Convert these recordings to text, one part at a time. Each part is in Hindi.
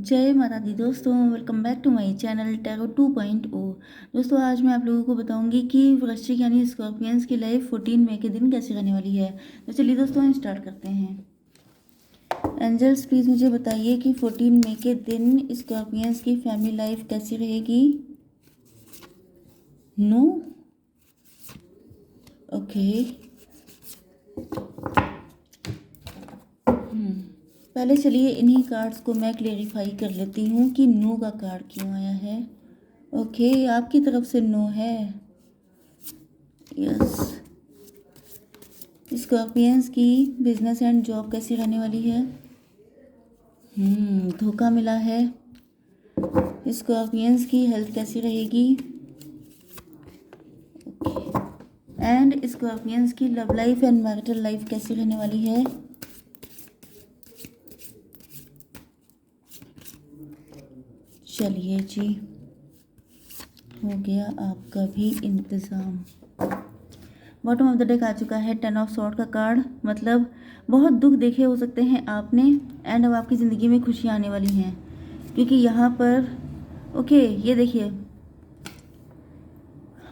जय माता दी दोस्तों, welcome back to my channel tarot 2.0। दोस्तों, आज मैं आप लोगों को बताऊंगी कि वृश्चिक यानी स्कॉर्पियंस की लाइफ 14 मई के दिन कैसे रहने वाली है। तो चलिए दोस्तों, हम स्टार्ट करते हैं। एंजल्स प्लीज़ मुझे बताइए कि 14 मई के दिन स्कॉर्पियंस की फैमिली लाइफ कैसी रहेगी। No, okay. पहले चलिए इन्हीं कार्ड्स को मैं क्लेरिफाई कर लेती हूँ कि नो का कार्ड क्यों आया है। ओके, आपकी तरफ से नो है। यस। स्कॉर्पियंस की बिजनेस एंड जॉब कैसी रहने वाली है। धोखा मिला है। स्कॉर्पियंस की हेल्थ कैसी रहेगी। ओके। एंड स्कॉर्पियंस की love life and marital life कैसी रहने वाली है। चलिए जी, हो गया आपका भी इंतज़ाम। बॉटम ऑफ द डेक आ चुका है 10 ऑफ सॉर्ड का कार्ड। मतलब बहुत दुख देखे हो सकते हैं आपने, एंड अब आपकी ज़िंदगी में खुशियाँ आने वाली हैं, क्योंकि यहाँ पर ओके ये देखिए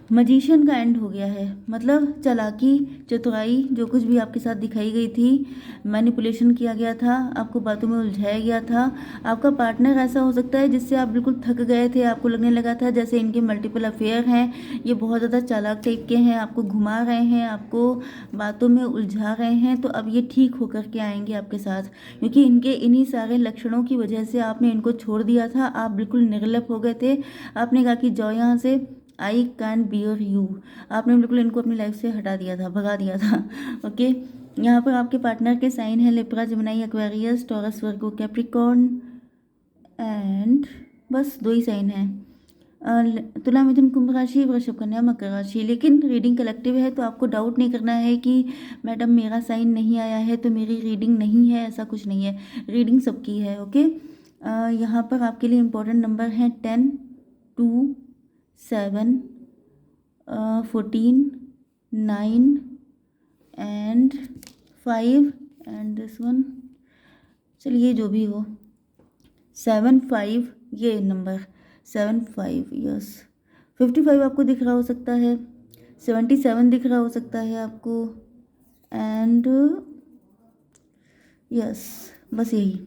मजिशियन का एंड हो गया है। मतलब चालाकी, चतुराई, जो कुछ भी आपके साथ दिखाई गई थी, मैनिपुलेशन किया गया था, आपको बातों में उलझाया गया था। आपका पार्टनर ऐसा हो सकता है जिससे आप बिल्कुल थक गए थे, आपको लगने लगा था जैसे इनके मल्टीपल अफेयर हैं, ये बहुत ज़्यादा चालाक टाइप के हैं, आपको घुमा रहे हैं, आपको बातों में उलझा रहे हैं। तो अब ये ठीक होकर के आएंगे आपके साथ, क्योंकि इनके इन्हीं सारे लक्षणों की वजह से आपने इनको छोड़ दिया था। आप बिल्कुल निर्लिप्त हो गए थे। आपने कहा कि जाओ यहाँ से, आई कैन बियर यू। आपने बिल्कुल इनको अपनी लाइफ से हटा दिया था, भगा दिया था। ओके। यहाँ पर आपके पार्टनर के साइन है Libra, Gemini, Aquarius, taurus, Virgo, Capricorn and बस 2 ही साइन हैं। तुला, मिथुन, कुंभ राशि, वृषभ, कन्या, मकर राशि। लेकिन रीडिंग कलेक्टिव है, तो आपको डाउट नहीं करना है कि मैडम मेरा साइन नहीं आया है तो मेरी रीडिंग नहीं है, ऐसा कुछ नहीं है। रीडिंग सबकी है। ओके। यहाँ पर आपके लिए इम्पोर्टेंट नंबर हैं 10, 2, 7, 14, 9 एंड 5 एंड दिस वन। चलिए जो भी हो, 7, 5 ये नंबर 7, 5 यस। 55 आपको दिख रहा हो सकता है, 77 दिख रहा हो सकता है आपको, एंड यस, बस यही।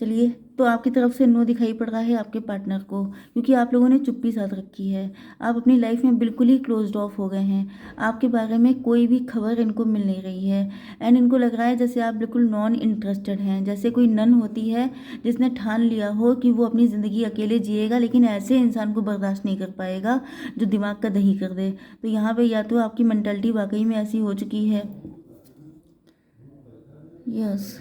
चलिए, तो आपकी तरफ से नो दिखाई पड़ रहा है आपके पार्टनर को, क्योंकि आप लोगों ने चुप्पी साध रखी है। आप अपनी लाइफ में बिल्कुल ही क्लोज्ड ऑफ हो गए हैं। आपके बारे में कोई भी खबर इनको मिल नहीं रही है, एंड इनको लग रहा है जैसे आप बिल्कुल नॉन इंटरेस्टेड हैं। जैसे कोई नन होती है जिसने ठान लिया हो कि वो अपनी ज़िंदगी अकेले जिएगा, लेकिन ऐसे इंसान को बर्दाश्त नहीं कर पाएगा जो दिमाग का दही कर दे। तो यहाँ पर या तो आपकी मेंटालिटी वाकई में ऐसी हो चुकी है। यस।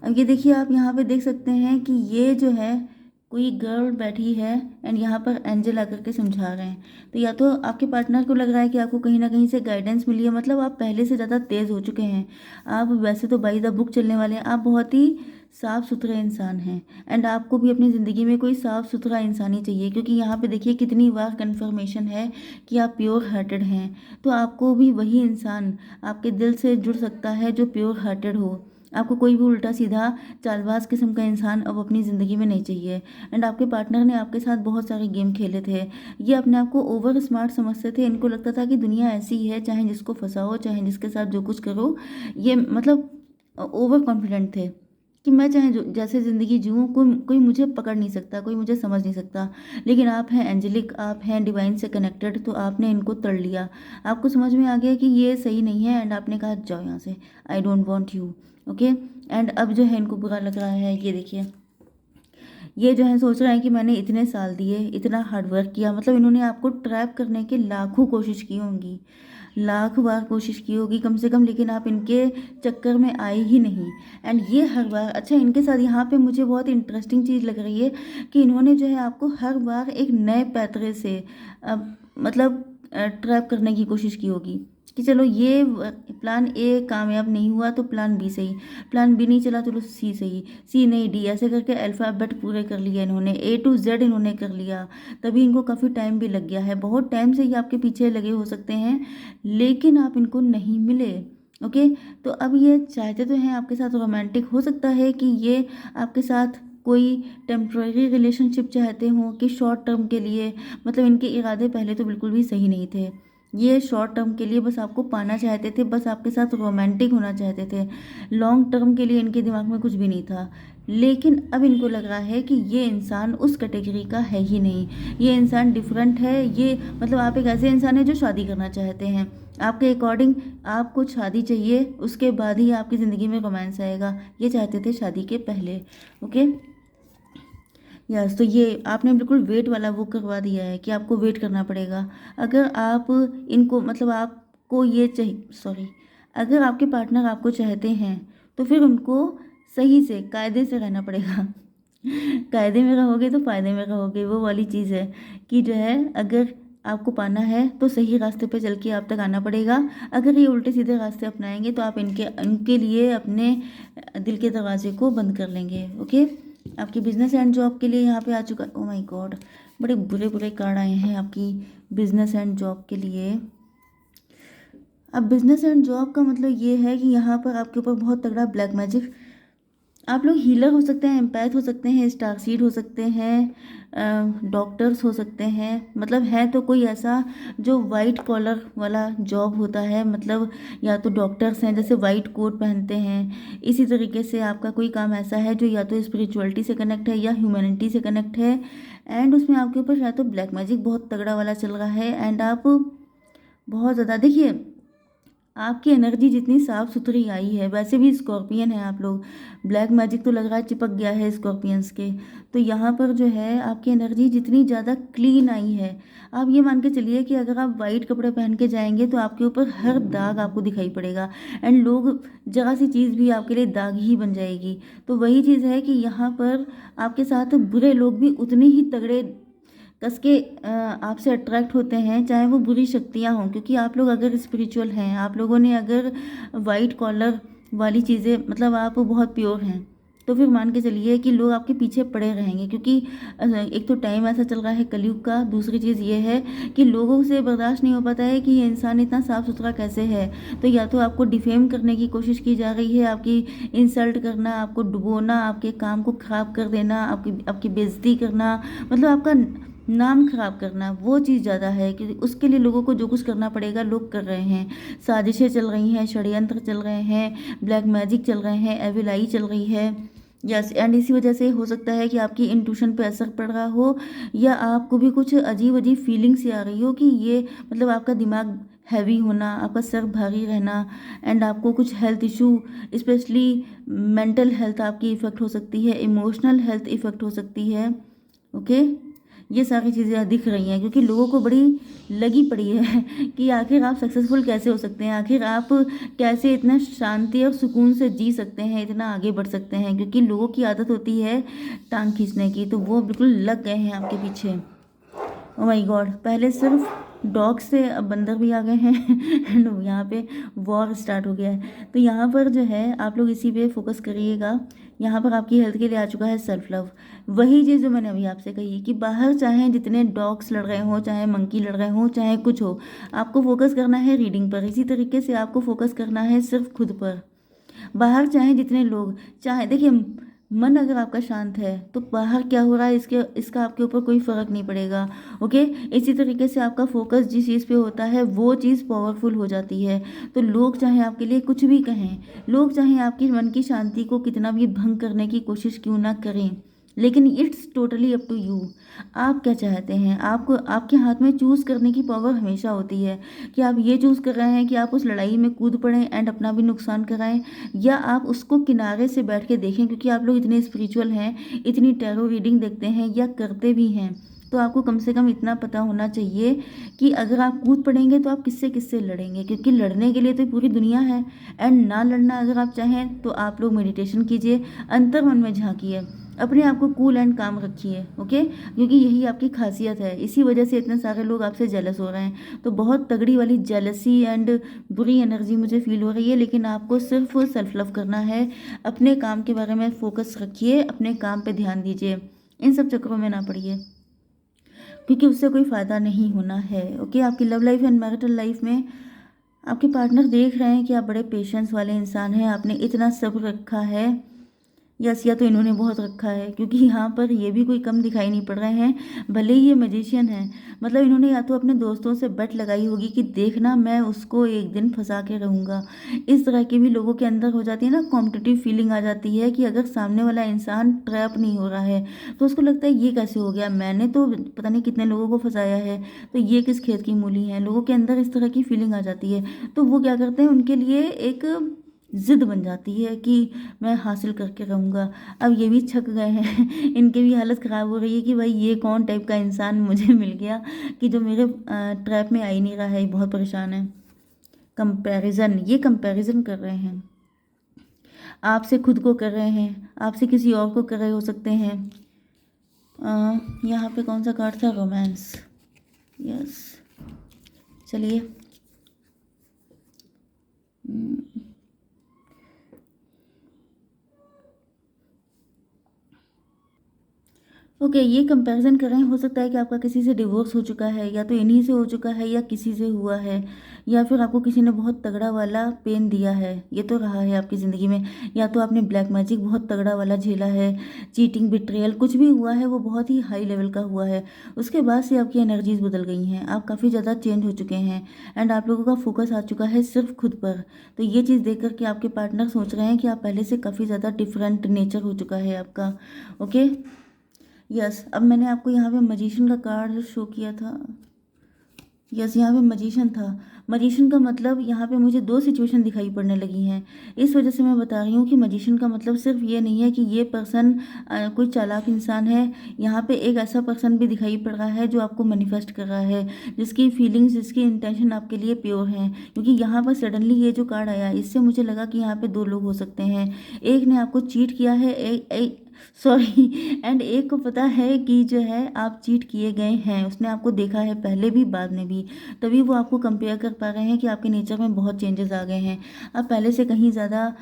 अब ये देखिए, आप यहाँ पे देख सकते हैं कि ये जो है कोई गर्ल बैठी है, एंड यहाँ पर एंजल आकर के समझा रहे हैं। तो या तो आपके पार्टनर को लग रहा है कि आपको कहीं ना कहीं से गाइडेंस मिली है, मतलब आप पहले से ज़्यादा तेज़ हो चुके हैं। आप वैसे तो बाई द बुक चलने वाले हैं, आप बहुत ही साफ़ सुथरे इंसान हैं, एंड आपको भी अपनी ज़िंदगी में कोई साफ़ सुथरा इंसान ही चाहिए, क्योंकि यहाँ पे देखिए कितनी बार कन्फर्मेशन है कि आप प्योर हार्टेड हैं। तो आपको भी वही इंसान आपके दिल से जुड़ सकता है जो प्योर हार्टेड हो। आपको कोई भी उल्टा सीधा चालबाज किस्म का इंसान अब अपनी ज़िंदगी में नहीं चाहिए। एंड आपके पार्टनर ने आपके साथ बहुत सारे गेम खेले थे। ये अपने आप को ओवर स्मार्ट समझते थे। इनको लगता था कि दुनिया ऐसी ही है, चाहे जिसको फंसाओ, चाहे जिसके साथ जो कुछ करो। ये मतलब ओवर कॉन्फिडेंट थे कि मैं चाहे जो जैसे ज़िंदगी जीऊँ, कोई मुझे पकड़ नहीं सकता, कोई मुझे समझ नहीं सकता। लेकिन आप हैं एंजेलिक, आप हैं डिवाइन से कनेक्टेड, तो आपने इनको तड़ लिया। आपको समझ में आ गया कि ये सही नहीं है, एंड आपने कहा जाओ यहाँ से, I don't want you. Okay. And अब जो है इनको बुरा लग रहा है। ये देखिए, ये जो है सोच रहे हैं कि मैंने इतने साल दिए, इतना हार्डवर्क किया, मतलब इन्होंने आपको ट्रैप करने की लाखों कोशिश की होंगी, लाख बार कोशिश की होगी कम से कम, लेकिन आप इनके चक्कर में आए ही नहीं। एंड ये हर बार, अच्छा इनके साथ यहाँ पे मुझे बहुत इंटरेस्टिंग चीज़ लग रही है कि इन्होंने जो है आपको हर बार एक नए पैतरे से मतलब ट्रैप करने की कोशिश की होगी कि चलो ये प्लान ए कामयाब नहीं हुआ तो प्लान बी सही, प्लान बी नहीं चला चलो सी सही, सी नहीं डी, ऐसे करके अल्फ़ाबेट पूरे कर लिया इन्होंने, ए टू जेड इन्होंने कर लिया। तभी इनको काफ़ी टाइम भी लग गया है, बहुत टाइम से ये आपके पीछे लगे हो सकते हैं, लेकिन आप इनको नहीं मिले। ओके। तो अब ये चाहते तो हैं आपके साथ रोमांटिक, हो सकता है कि ये आपके साथ कोई टेम्पररी रिलेशनशिप चाहते हो कि शॉर्ट टर्म के लिए, मतलब इनके इरादे पहले तो बिल्कुल भी सही नहीं थे। ये शॉर्ट टर्म के लिए बस आपको पाना चाहते थे, बस आपके साथ रोमांटिक होना चाहते थे। लॉन्ग टर्म के लिए इनके दिमाग में कुछ भी नहीं था। लेकिन अब इनको लग रहा है कि ये इंसान उस कैटेगरी का है ही नहीं, ये इंसान डिफरेंट है। ये मतलब आप एक ऐसे इंसान है जो शादी करना चाहते हैं। आपके अकॉर्डिंग आपको शादी चाहिए, उसके बाद ही आपकी ज़िंदगी में रोमांस आएगा। ये चाहते थे शादी के पहले। Okay, yes. तो ये आपने बिल्कुल वेट वाला वो करवा दिया है कि आपको वेट करना पड़ेगा। अगर आप इनको मतलब आपको ये चाहिए, सॉरी, अगर आपके पार्टनर आपको चाहते हैं तो फिर उनको सही से कायदे से रहना पड़ेगा। कायदे में रहोगे तो फ़ायदे में रहोगे, वो वाली चीज़ है कि जो है अगर आपको पाना है तो सही रास्ते पे चल के आप तक आना पड़ेगा। अगर ये उल्टे सीधे रास्ते अपनाएंगे तो आप इनके लिए अपने दिल के दरवाजे को बंद कर लेंगे। ओके, आपकी बिजनेस एंड जॉब के लिए यहाँ पे आ चुका। ओ माय गॉड, बड़े बुरे बुरे कार्ड आए हैं आपकी बिजनेस एंड जॉब के लिए। अब बिजनेस एंड जॉब का मतलब ये है कि यहाँ पर आपके ऊपर बहुत तगड़ा ब्लैक मैजिक, आप लोग हीलर हो सकते हैं, एम्पैथ हो सकते हैं, स्टार सीड हो सकते हैं, डॉक्टर्स हो सकते हैं, मतलब है तो कोई ऐसा जो वाइट कॉलर वाला जॉब होता है, मतलब या तो डॉक्टर्स हैं जैसे वाइट कोट पहनते हैं। इसी तरीके से आपका कोई काम ऐसा है जो या तो स्पिरिचुअलिटी से कनेक्ट है या ह्यूमैनिटी से कनेक्ट है, एंड उसमें आपके ऊपर या तो ब्लैक मैजिक बहुत तगड़ा वाला चल रहा है। एंड आप बहुत ज़्यादा देखिए, आपकी एनर्जी जितनी साफ़ सुथरी आई है, वैसे भी स्कॉर्पियन है आप लोग, ब्लैक मैजिक तो लग रहा है चिपक गया है स्कॉर्पियंस के। तो यहाँ पर जो है आपकी एनर्जी जितनी ज़्यादा क्लीन आई है, आप ये मान के चलिए कि अगर आप वाइट कपड़े पहन के जाएंगे तो आपके ऊपर हर दाग आपको दिखाई पड़ेगा, एंड लोग जरा सी चीज़ भी आपके लिए दाग ही बन जाएगी। तो वही चीज़ है कि यहाँ पर आपके साथ बुरे लोग भी उतने ही तगड़े कस के आपसे अट्रैक्ट होते हैं, चाहे वो बुरी शक्तियाँ हों, क्योंकि आप लोग अगर स्पिरिचुअल हैं, आप लोगों ने अगर वाइट कॉलर वाली चीज़ें, मतलब आप बहुत प्योर हैं, तो फिर मान के चलिए कि लोग आपके पीछे पड़े रहेंगे। क्योंकि एक तो टाइम ऐसा चल रहा है कलयुग का, दूसरी चीज़ ये है कि लोगों से बर्दाश्त नहीं हो पाता है कि ये इंसान इतना साफ़ सुथरा कैसे है। तो या तो आपको डिफेम करने की कोशिश की जा रही है, आपकी इंसल्ट करना, आपको डुबोना, आपके काम को ख़राब कर देना, आपकी बेइज्जती करना, मतलब आपका नाम खराब करना, वो चीज़ ज़्यादा है कि उसके लिए लोगों को जो कुछ करना पड़ेगा लोग कर रहे हैं। साजिशें चल रही हैं, षड्यंत्र चल रहे हैं, ब्लैक मैजिक चल रहे हैं, एविल आई चल रही है। यस, एंड इसी वजह से हो सकता है कि आपकी इंट्यूशन पे असर पड़ रहा हो, या आपको भी कुछ अजीब अजीब फीलिंग्स आ रही हो कि ये मतलब आपका दिमाग हैवी होना, आपका सर भारी रहना, एंड आपको कुछ health issue, specially mental health आपकी इफ़ेक्ट हो सकती है, इमोशनल हेल्थ इफ़ेक्ट हो सकती है। ओके, ये सारी चीज़ें दिख रही हैं क्योंकि लोगों को बड़ी लगी पड़ी है कि आखिर आप सक्सेसफुल कैसे हो सकते हैं, आखिर आप कैसे इतना शांति और सुकून से जी सकते हैं, इतना आगे बढ़ सकते हैं, क्योंकि लोगों की आदत होती है टांग खींचने की, तो वो बिल्कुल लग गए हैं आपके पीछे। ओ माय गॉड, पहले सिर्फ डॉग से अब बंदर भी आ गए हैं एंड यहाँ पे वॉर स्टार्ट हो गया है। तो यहाँ पर जो है आप लोग इसी पे फोकस करिएगा। यहाँ पर आपकी हेल्थ के लिए आ चुका है सेल्फ लव, वही चीज़ जो मैंने अभी आपसे कही कि बाहर चाहे जितने डॉग्स लड़ रहे हों, चाहे मंकी लड़ रहे हों, चाहे कुछ हो, आपको फोकस करना है रीडिंग पर। इसी तरीके से आपको फोकस करना है सिर्फ खुद पर। बाहर चाहे जितने लोग, चाहे देखिए, मन अगर आपका शांत है तो बाहर क्या हो रहा है इसका आपके ऊपर कोई फ़र्क नहीं पड़ेगा। ओके, इसी तरीके से आपका फोकस जिस चीज़ पे होता है वो चीज़ पावरफुल हो जाती है। तो लोग चाहे आपके लिए कुछ भी कहें, लोग चाहे आपकी मन की शांति को कितना भी भंग करने की कोशिश क्यों ना करें, लेकिन it's totally up to you. आप क्या चाहते हैं, आपको आपके हाथ में चूज़ करने की पावर हमेशा होती है कि आप ये चूज़ कर रहे हैं कि आप उस लड़ाई में कूद पड़ें एंड अपना भी नुकसान कराएं, या आप उसको किनारे से बैठ के देखें। क्योंकि आप लोग इतने स्पिरिचुअल हैं, इतनी टैरो रीडिंग देखते हैं या करते भी हैं, तो आपको कम से कम इतना पता होना चाहिए कि अगर आप कूद पड़ेंगे तो आप किससे किससे लड़ेंगे, क्योंकि लड़ने के लिए तो पूरी दुनिया है। एंड ना लड़ना अगर आप चाहें तो आप लोग मेडिटेशन कीजिए, अंतर मन में झांकिए, अपने आप को कूल एंड काम रखिए। ओके, क्योंकि यही आपकी खासियत है, इसी वजह से इतने सारे लोग आपसे जेलस हो रहे हैं। तो बहुत तगड़ी वाली जेलसी एंड बुरी एनर्जी मुझे फील हो रही है, लेकिन आपको सिर्फ सेल्फ लव करना है। अपने काम के बारे में फोकस रखिए, अपने काम पे ध्यान दीजिए, इन सब चक्करों में ना पड़िए, क्योंकि उससे कोई फ़ायदा नहीं होना है। ओके, आपकी love life and marital life में आपके पार्टनर देख रहे हैं कि आप बड़े पेशेंस वाले इंसान हैं, आपने इतना सब्र रखा है, यस, या तो इन्होंने बहुत रखा है, क्योंकि यहाँ पर ये भी कोई कम दिखाई नहीं पड़ रहे हैं, भले ही ये मैजिशियन है। मतलब इन्होंने या तो अपने दोस्तों से बेट लगाई होगी कि देखना मैं उसको एक दिन फंसा के रहूँगा। इस तरह की भी लोगों के अंदर हो जाती है ना, कॉम्पिटिटिव फीलिंग आ जाती है कि अगर सामने वाला इंसान ट्रैप नहीं हो रहा है तो उसको लगता है ये कैसे हो गया, मैंने तो पता नहीं कितने लोगों को फंसाया है, तो ये किस खेत की मूली है। लोगों के अंदर इस तरह की फीलिंग आ जाती है, तो वो क्या करते हैं, उनके लिए एक जिद बन जाती है कि मैं हासिल करके रहूँगा। अब ये भी छक गए हैं इनकी भी हालत ख़राब हो रही है कि भाई ये कौन टाइप का इंसान मुझे मिल गया कि जो मेरे ट्रैप में आ ही नहीं रहा है, बहुत परेशान है। कंपैरिजन, ये कंपैरिजन कर रहे हैं, आपसे खुद को कर रहे हैं, आपसे किसी और को कर रहे हो सकते हैं। यहाँ पे कौन सा कार्ड था, रोमांस। यस, चलिए। ओके, ये कंपैरिजन कर रहे हैं, हो सकता है कि आपका किसी से डिवोर्स हो चुका है, या तो इन्हीं से हो चुका है या किसी से हुआ है, या फिर आपको किसी ने बहुत तगड़ा वाला पेन दिया है, ये तो रहा है आपकी ज़िंदगी में, या तो आपने ब्लैक मैजिक बहुत तगड़ा वाला झेला है, चीटिंग, बिट्रेयल, कुछ भी हुआ है वो बहुत ही हाई लेवल का हुआ है। उसके बाद से आपकी एनर्जीज बदल गई हैं, आप काफ़ी ज़्यादा चेंज हो चुके हैं, एंड आप लोगों का फोकस आ चुका है सिर्फ खुद पर। तो ये चीज़ देख कर के आपके पार्टनर सोच रहे हैं कि आप पहले से काफ़ी ज़्यादा डिफरेंट नेचर हो चुका है आपका। ओके, यस, अब मैंने आपको यहाँ पे मजिशियन का कार्ड शो किया था। यस, यहाँ पे मजिशियन था। मजिशियन का मतलब यहाँ पे मुझे दो सिचुएशन दिखाई पड़ने लगी हैं, इस वजह से मैं बता रही हूँ कि मजिशियन का मतलब सिर्फ ये नहीं है कि ये पर्सन कोई चालाक इंसान है। यहाँ पे एक ऐसा पर्सन भी दिखाई पड़ रहा है जो आपको मैनिफेस्ट कर रहा है, जिसकी फीलिंग्स, जिसकी इंटेंशन आपके लिए प्योर हैं। क्योंकि यहाँ पर सडनली ये जो कार्ड आया, इससे मुझे लगा कि यहाँ पे दो लोग हो सकते हैं। एक ने आपको चीट किया है, सॉरी एंड एक को पता है कि जो है आप चीट किए गए हैं, उसने आपको देखा है पहले भी बाद में भी, तभी वो आपको कंपेयर कर पा रहे हैं कि आपके नेचर में बहुत चेंजेस आ गए हैं। आप पहले से कहीं ज़्यादा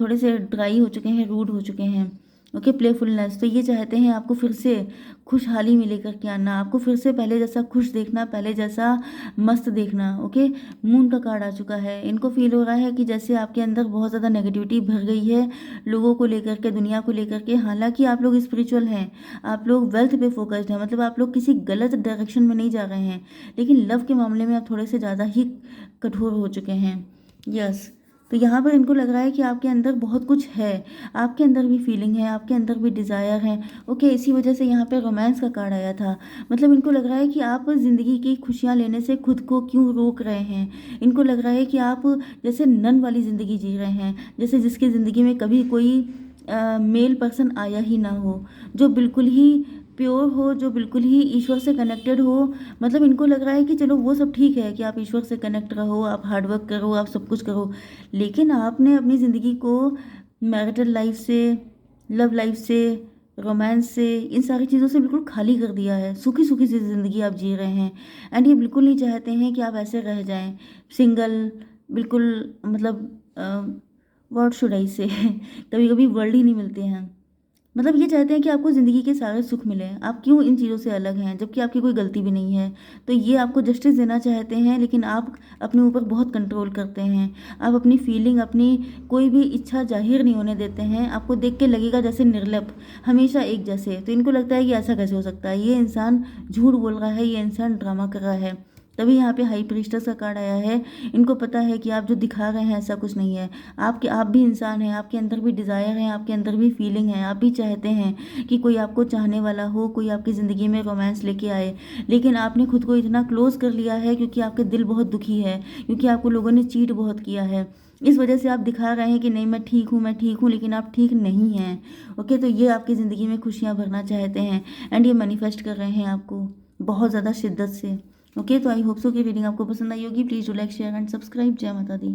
थोड़े से ड्राई हो चुके हैं, रूड हो चुके हैं। ओके, प्लेफुलनेस, तो ये चाहते हैं आपको फिर से खुशहाली में लेकर के आना, आपको फिर से पहले जैसा खुश देखना, पहले जैसा मस्त देखना। ओके, मून का कार्ड आ चुका है। इनको फील हो रहा है कि जैसे आपके अंदर बहुत ज़्यादा नेगेटिविटी भर गई है लोगों को लेकर के, दुनिया को लेकर के। हालांकि आप लोग स्पिरिचुअल हैं, आप लोग वेल्थ पे फोकस्ड हैं, मतलब आप लोग किसी गलत डायरेक्शन में नहीं जा रहे हैं, लेकिन लव के मामले में आप थोड़े से ज़्यादा ही कठोर हो चुके हैं। यस, तो यहाँ पर इनको लग रहा है कि आपके अंदर बहुत कुछ है, आपके अंदर भी फीलिंग है, आपके अंदर भी डिज़ायर है। ओके, इसी वजह से यहाँ पे रोमांस का कार्ड आया था। मतलब इनको लग रहा है कि आप ज़िंदगी की खुशियाँ लेने से खुद को क्यों रोक रहे हैं। इनको लग रहा है कि आप जैसे नन वाली ज़िंदगी जी रहे हैं, जैसे जिसकी ज़िंदगी में कभी कोई मेल पर्सन आया ही ना हो, जो बिल्कुल ही प्योर हो, जो बिल्कुल ही ईश्वर से कनेक्टेड हो। मतलब इनको लग रहा है कि चलो वो सब ठीक है कि आप ईश्वर से कनेक्ट रहो, आप हार्डवर्क करो, आप सब कुछ करो, लेकिन आपने अपनी ज़िंदगी को मैरिटल लाइफ से, लव लाइफ से, रोमांस से, इन सारी चीज़ों से बिल्कुल खाली कर दिया है। सूखी सूखी सी ज़िंदगी आप जी रहे हैं, एंड ये बिल्कुल नहीं चाहते हैं कि आप ऐसे रह जाएं सिंगल, बिल्कुल। मतलब व्हाट शुड आई से कभी कभी वर्ड ही नहीं मिलते हैं। मतलब ये चाहते हैं कि आपको ज़िंदगी के सारे सुख मिलें, आप क्यों इन चीज़ों से अलग हैं जबकि आपकी कोई गलती भी नहीं है। तो ये आपको जस्टिस देना चाहते हैं, लेकिन आप अपने ऊपर बहुत कंट्रोल करते हैं, आप अपनी फीलिंग, अपनी कोई भी इच्छा जाहिर नहीं होने देते हैं। आपको देख के लगेगा जैसे निर्लिप्त, हमेशा एक जैसे। तो इनको लगता है कि ऐसा कैसे हो सकता है, ये इंसान झूठ बोल रहा है, ये इंसान ड्रामा कर रहा है। तभी यहाँ पे हाई प्रीस्टेस का कार्ड आया है। इनको पता है कि आप जो दिखा रहे हैं ऐसा कुछ नहीं है, आप भी इंसान हैं, आपके अंदर भी डिज़ायर है, आपके अंदर भी फीलिंग है, आप भी चाहते हैं कि कोई आपको चाहने वाला हो, कोई आपकी ज़िंदगी में रोमांस लेके आए। लेकिन आपने खुद को इतना क्लोज कर लिया है क्योंकि आपके दिल बहुत दुखी है, क्योंकि आपको लोगों ने चीट बहुत किया है। इस वजह से आप दिखा रहे हैं कि नहीं मैं ठीक हूँ, मैं ठीक हूँ, लेकिन आप ठीक नहीं हैं। ओके, तो ये आपकी ज़िंदगी में खुशियाँ भरना चाहते हैं, एंड ये मैनिफेस्ट कर रहे हैं आपको बहुत ज़्यादा शिद्दत से। ओके, तो आई होप सो कि रीडिंग आपको पसंद आई होगी। Please do like, share and subscribe. जय माता दी।